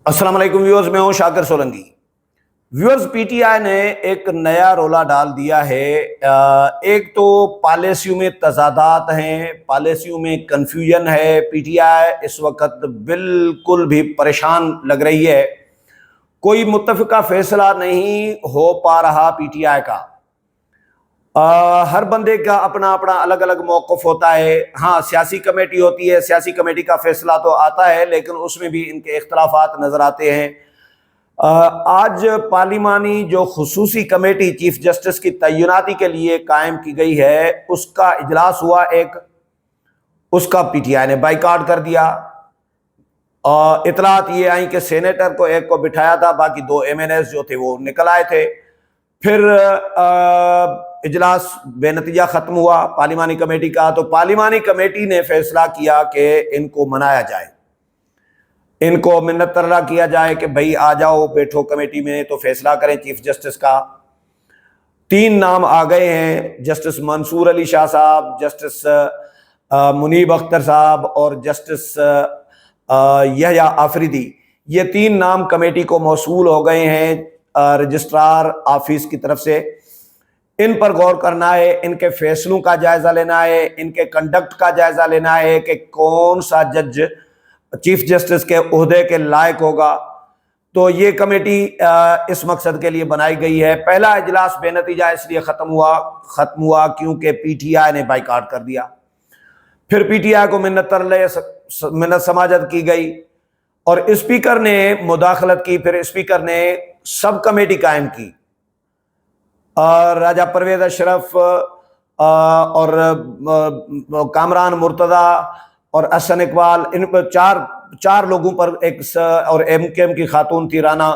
अस्सलाम वालेकुम व्यूअर्स, मैं हूं शाकिर सोलंकी। व्यूअर्स, पीटीआई ने एक नया रोला डाल दिया है। एक तो पॉलिसियों में तजादात हैं, पॉलिसियों में कंफ्यूजन है। पीटीआई इस वक्त बिल्कुल भी परेशान लग रही है। कोई मुत्तफ़िका फैसला नहीं हो पा रहा पीटीआई का। हर बंदे का अपना अपना अलग अलग मौक़िफ़ होता है। हाँ, सियासी कमेटी होती है, सियासी कमेटी का फैसला तो आता है, लेकिन उसमें भी इनके इख्तलाफात नज़र आते हैं। आज पार्लिमानी जो खुसूसी कमेटी चीफ जस्टिस की तैनाती के लिए कायम की गई है, उसका इजलास हुआ एक, उसका पीटीआई ने बाइकाट कर दिया। इतलात ये आई कि सेनेटर को एक को बिठाया था, बाकी दो एमएनएस जो थे वो निकल आए थे। फिर इजलास बेनतीजा ख़त्म हुआ पार्लिमानी कमेटी का। तो पार्लिमानी कमेटी ने फैसला किया कि इनको मनाया जाए, इनको मिन्नत तरला किया जाए कि भाई आ जाओ, बैठो कमेटी में तो फैसला करें चीफ जस्टिस का। 3 नाम आ गए हैं, जस्टिस मंसूर अली शाह साहब, जस्टिस मुनीब अख्तर साहब और जस्टिस यहया आफरीदी। ये 3 नाम कमेटी को मौसूल हो गए हैं रजिस्ट्रार ऑफिस की तरफ से। इन पर गौर करना है, इनके फैसलों का जायजा लेना है, इनके कंडक्ट का जायजा लेना है कि कौन सा जज चीफ जस्टिस के ओहदे के लायक होगा। तो ये कमेटी इस मकसद के लिए बनाई गई है। पहला इजलास बेनतीजा इसलिए खत्म हुआ क्योंकि पीटीआई ने बाइकाट कर दिया। फिर पीटीआई को मिन्नत समाजत की गई और स्पीकर ने मुदाखलत की। फिर स्पीकर ने सब कमेटी कायम की। राजा परवेज अशरफ और कामरान मुर्तज़ा और अहसन इकबाल, इन पर चार लोगों पर और एमकेएम की खातून थी राना,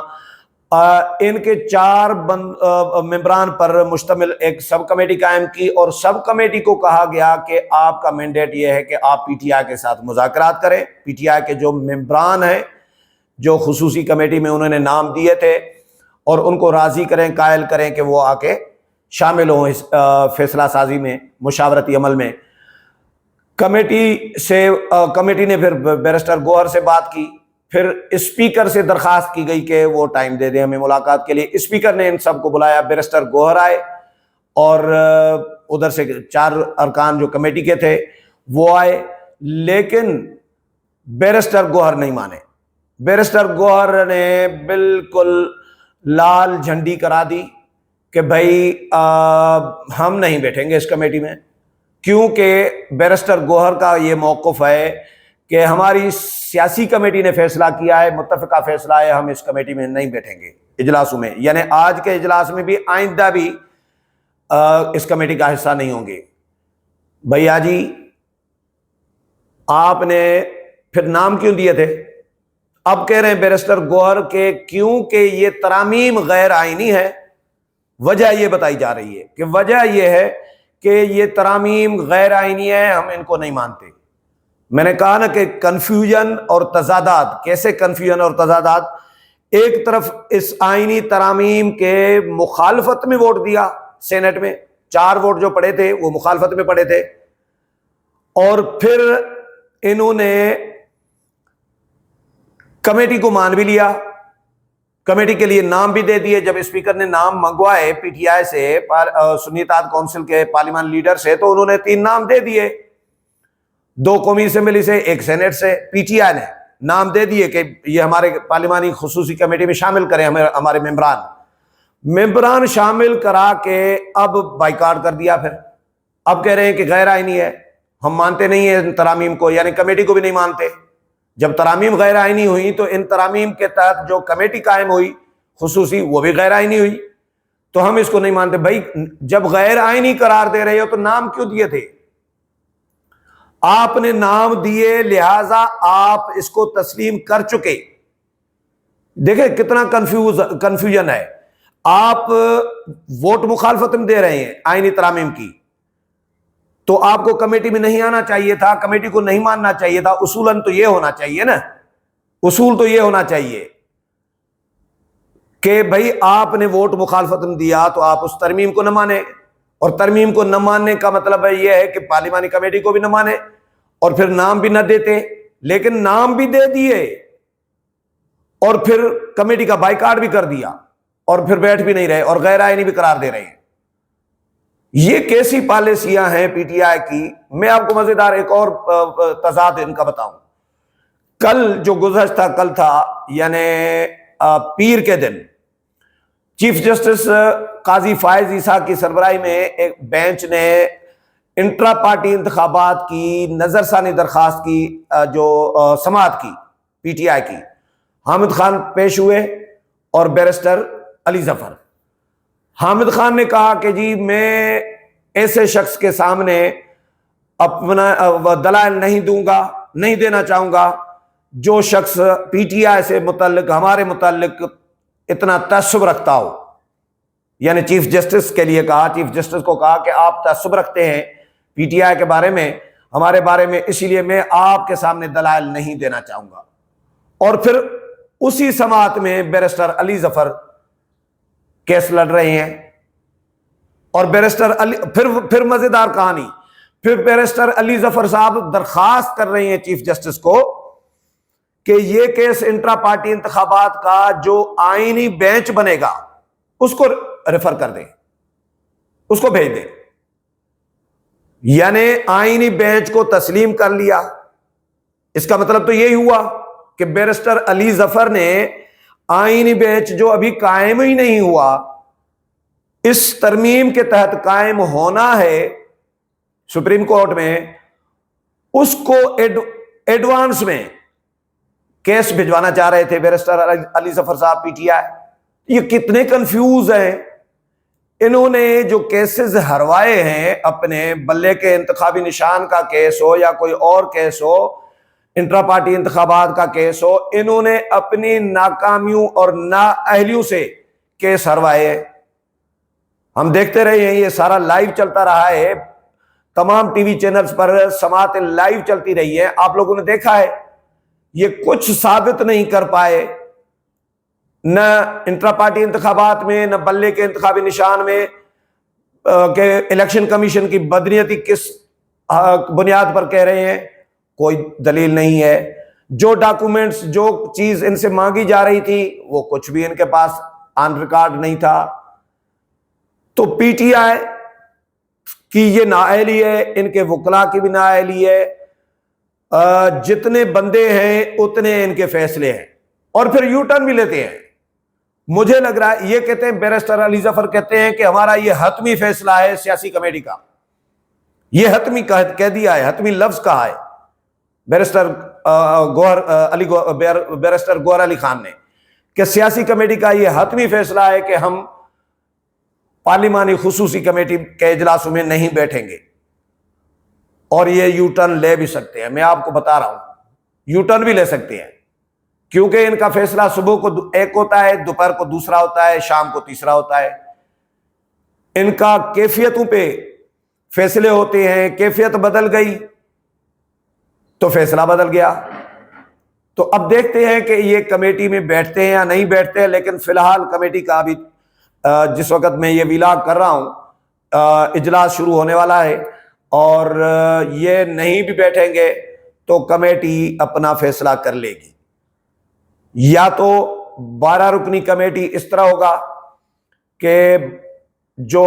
इनके 4 मेंबरान पर मुश्तमिल एक सब कमेटी कायम की। और सब कमेटी को कहा गया कि आपका मैंडेट यह है कि आप पीटीआई के साथ मुज़ाकरात करें। पीटीआई के जो मेंबरान हैं, जो खुसूसी कमेटी में उन्होंने नाम दिए थे, और उनको राज़ी करें, कायल करें कि वो आके शामिल हों इस फैसला साजी में, मुशावरती अमल में। कमेटी ने फिर बैरिस्टर गौहर से बात की। फिर स्पीकर से दरखास्त की गई कि वो टाइम दे दें हमें मुलाकात के लिए। स्पीकर ने इन सबको बुलाया, बैरिस्टर गौहर आए और उधर से 4 अरकान जो कमेटी के थे वो आए, लेकिन बैरिस्टर गौहर नहीं माने। बैरिस्टर गौहर ने बिल्कुल लाल झंडी करा दी कि भाई हम नहीं बैठेंगे इस कमेटी में, क्योंकि बैरिस्टर गौहर का ये मौक़िफ़ है कि हमारी सियासी कमेटी ने फैसला किया है, मुत्तफ़िका फैसला है, हम इस कमेटी में नहीं बैठेंगे इजलासों में, यानी आज के इजलास में भी, आइंदा भी इस कमेटी का हिस्सा नहीं होंगे। भैया जी, आपने फिर नाम क्यों दिए थे? अब कह रहे हैं बैरिस्टर गौहर के क्योंकि ये तरामीम गैर आईनी है। वजह ये बताई जा रही है कि वजह ये है कि ये तरामीम गैर आईनी है, हम इनको नहीं मानते। मैंने कहा ना कि कन्फ्यूजन और तजादात। कैसे कन्फ्यूजन और तजादात? एक तरफ इस आईनी तरामीम के मुखालफत में वोट दिया सेनेट में, 4 वोट जो पड़े थे वो मुखालफत में पड़े थे, और फिर इन्होंने कमेटी को मान भी लिया, कमेटी के लिए नाम भी दे दिए। जब स्पीकर ने नाम मंगवाए पीटीआई से, सुन्नी इत्तेहाद काउंसिल के पार्लियामानी लीडर से, तो उन्होंने 3 नाम दे दिए, 2 कौमी असेंबली से, 1 सेनेट से। पीटीआई ने नाम दे दिए कि ये हमारे पार्लियामानी खुसूसी कमेटी में शामिल करें हमारे मेंबरान शामिल करा के अब बाइकाट कर दिया। फिर अब कह रहे हैं कि गैर आईनी है, हम मानते नहीं है इन तरामीम को, यानी कमेटी को भी नहीं मानते। जब तरामीम गैर आईनी हुई तो इन तरामीम के तहत जो कमेटी कायम हुई खुसूसी, वो भी गैर आईनी हुई, तो हम इसको नहीं मानते। भाई, जब गैर आईनी करार दे रहे हो तो नाम क्यों दिए थे? आपने नाम दिए, लिहाजा आप इसको तस्लीम कर चुके। देखें कितना कंफ्यूजन है। आप वोट मुखालफत में दे रहे हैं आईनी तरामीम की, तो आपको कमेटी में नहीं आना चाहिए था, कमेटी को नहीं मानना चाहिए था। उसूलन तो ये होना चाहिए ना, उसूल तो ये होना चाहिए कि भाई आपने वोट मुखालफत में दिया तो आप उस तरमीम को न माने, और तरमीम को न मानने का मतलब है यह है कि पार्लिमानी कमेटी को भी न माने और फिर नाम भी न देते। लेकिन नाम भी दे दिए और फिर कमेटी का बाइकाट भी कर दिया और फिर बैठ भी नहीं रहे और गैर आईनी भी करार दे रहे हैं। ये कैसी पॉलिसियां हैं पीटीआई की। मैं आपको मजेदार एक और तजाद इनका बताऊं। कल जो गुज़श्ता कल था, यानी पीर के दिन, चीफ जस्टिस काजी फायज ईसा की सरबराही में एक बेंच ने इंट्रा पार्टी इंतखाबात की नजरसानी दरखास्त की जो समाअत की पीटीआई की, हामिद खान पेश हुए और बैरिस्टर अली जफर। हामिद खान ने कहा कि जी मैं ऐसे शख्स के सामने अपना दलाल नहीं दूंगा, नहीं देना चाहूंगा जो शख्स पीटीआई से मुतल्लिक, हमारे मुतल्लिक इतना तअस्सुब रखता हो। यानी चीफ जस्टिस के लिए कहा, चीफ जस्टिस को कहा कि आप तअस्सुब रखते हैं पीटीआई के बारे में, हमारे बारे में, इसीलिए मैं आपके सामने दलाल नहीं देना चाहूंगा। और फिर उसी समाअत में बैरिस्टर अली जफर केस लड़ रहे हैं और बैरिस्टर अली फिर मजेदार कहानी, फिर बैरिस्टर अली जफर साहब दरखास्त कर रहे हैं चीफ जस्टिस को कि ये केस इंट्रा पार्टी इंतखाबात का जो आईनी बेंच बनेगा उसको रेफर कर दें, उसको भेज दें। यानी आईनी बेंच को तस्लीम कर लिया। इसका मतलब तो यही हुआ कि बैरिस्टर अली जफर ने आईनी बेंच जो अभी कायम ही नहीं हुआ, इस तरमीम के तहत कायम होना है सुप्रीम कोर्ट में, उसको एडवांस में केस भिजवाना चाह रहे थे बैरिस्टर अली जफर साहब पीटीआई। ये कितने कंफ्यूज हैं। इन्होंने जो केसेस हरवाए हैं अपने बल्ले के, इंतखाबी निशान का केस हो या कोई और केस हो, इंट्रा पार्टी इंतखाबात का केस हो, इन्होंने अपनी नाकामियों और नाअहलियों से केस हरवाए। हम देखते रहे हैं, ये सारा लाइव चलता रहा है, तमाम टीवी चैनल्स पर समाअतें लाइव चलती रही है, आप लोगों ने देखा है। ये कुछ साबित नहीं कर पाए, न इंट्रा पार्टी इंतखाबात में, न बल्ले के इंतखाबी निशान में के इलेक्शन कमीशन की बदनीयती किस बुनियाद पर कह रहे हैं, कोई दलील नहीं है। जो डॉक्यूमेंट्स, जो चीज इनसे मांगी जा रही थी, वो कुछ भी इनके पास ऑन रिकॉर्ड नहीं था। तो पीटीआई की ये नाअहली है, इनके वकला की भी नाअहली है। जितने बंदे हैं उतने इनके फैसले हैं और फिर यू टर्न भी लेते हैं। मुझे लग रहा है, ये कहते हैं, बैरिस्टर अली जफर कहते हैं कि हमारा ये हतमी फैसला है सियासी कमेटी का। ये हतमी कह दिया है, हतमी लफ्ज कहा है बैरिस्टर बैरिस्टर गौहर अली खान ने कि सियासी कमेटी का ये हतमी फैसला है कि हम पार्लिमानी खुसूसी कमेटी के इजलासों में नहीं बैठेंगे और ये यू टर्न ले भी सकते हैं। मैं आपको बता रहा हूं, यू टर्न भी ले सकते हैं, क्योंकि इनका फैसला सुबह को एक होता है, दोपहर को दूसरा होता है, शाम को तीसरा होता है। इनका कैफियतों पे फैसले होते हैं, कैफियत बदल गई तो फैसला बदल गया। तो अब देखते हैं कि ये कमेटी में बैठते हैं या नहीं बैठते हैं। लेकिन फिलहाल कमेटी का अभी जिस वक्त मैं ये विलाग कर रहा हूं, इजलास शुरू होने वाला है और ये नहीं भी बैठेंगे तो कमेटी अपना फैसला कर लेगी। या तो 12 रुकनी कमेटी इस तरह होगा कि जो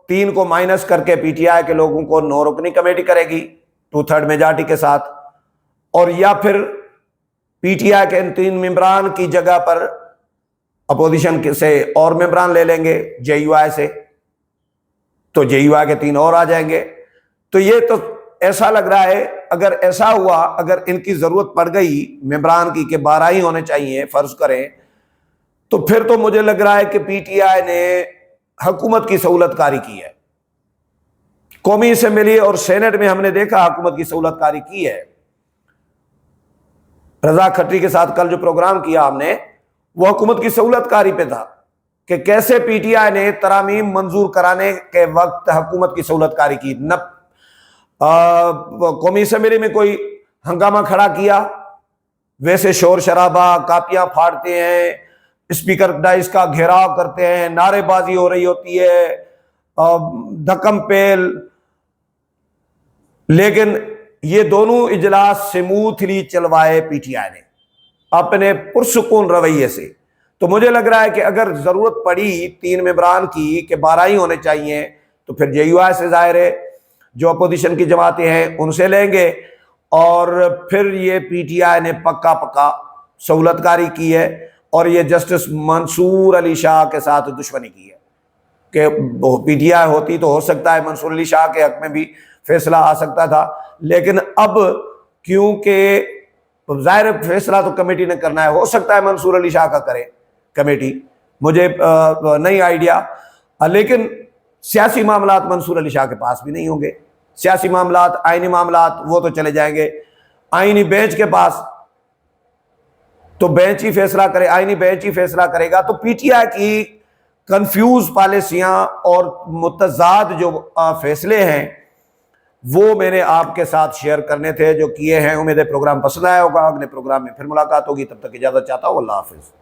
3 को माइनस करके पीटीआई के लोगों को 9 रुकनी कमेटी करेगी 2/3 मेजॉरिटी के साथ, और या फिर पीटीआई के इन 3 मेंबरान की जगह पर अपोजिशन से और मेंबरान ले लेंगे जेयूआई से, तो जेयूआई के 3 और आ जाएंगे। तो ये तो ऐसा लग रहा है, अगर ऐसा हुआ, अगर इनकी जरूरत पड़ गई मेंबरान की कि 12 ही होने चाहिए फर्ज करें, तो फिर तो मुझे लग रहा है कि पीटीआई ने हुकूमत की सहूलतकारी की है। कौमी असेंबली और सेनेट में हमने देखा हुकूमत की सहूलतकारी की है। रजा खट्टी के साथ कल जो प्रोग्राम किया हमने, वो हुकूमत की सहूलतकारी पे था कि कैसे पीटीआई ने तरामीम मंजूर कराने के वक्त हुकूमत की सहूलतकारी की। न कौमी असेंबली में कोई हंगामा खड़ा किया, वैसे शोर शराबा, कापियां फाड़ते हैं, स्पीकर डाइस का घेराव करते हैं, नारेबाजी हो रही होती है, धक्कम पेल। लेकिन ये दोनों इजलास स्मूथली चलवाए पीटीआई ने। अपने पुरसुकून रवैये से। तो मुझे लग रहा है कि अगर ज़रूरत पड़ी 3 मेंबरान की कि 12 ही होने चाहिए, तो फिर JUI से ज़ाहिर है जो अपोजिशन की जमातें हैं उनसे लेंगे। और फिर ये PTI ने पक्का पक्का सहूलतकारी की है और ये जस्टिस मंसूर अली शाह के साथ दुश्मनी की है कि PTI होती तो हो सकता है मंसूर अली शाह के हक में भी फैसला आ सकता था, लेकिन अब क्योंकि ज़ाहिर फैसला तो कमेटी ने करना है, हो सकता है मंसूर अली शाह का करे कमेटी, मुझे नहीं आइडिया। लेकिन सियासी मामलात मंसूर अली शाह के पास भी नहीं होंगे। सियासी मामलात, आईनी मामलात वो तो चले जाएंगे आईनी बेंच के पास, तो बेंच ही फैसला करे, आईनी बेंच ही फैसला करेगा। तो PTI की कंफ्यूज पॉलिसियां और मुतजाद जो फैसले हैं वो मैंने आपके साथ शेयर करने थे जो किए हैं। उम्मीद है प्रोग्राम पसंद आया होगा। अगले प्रोग्राम में फिर मुलाकात होगी, तब तक इजाजत चाहता हूँ। अल्लाह हाफिज।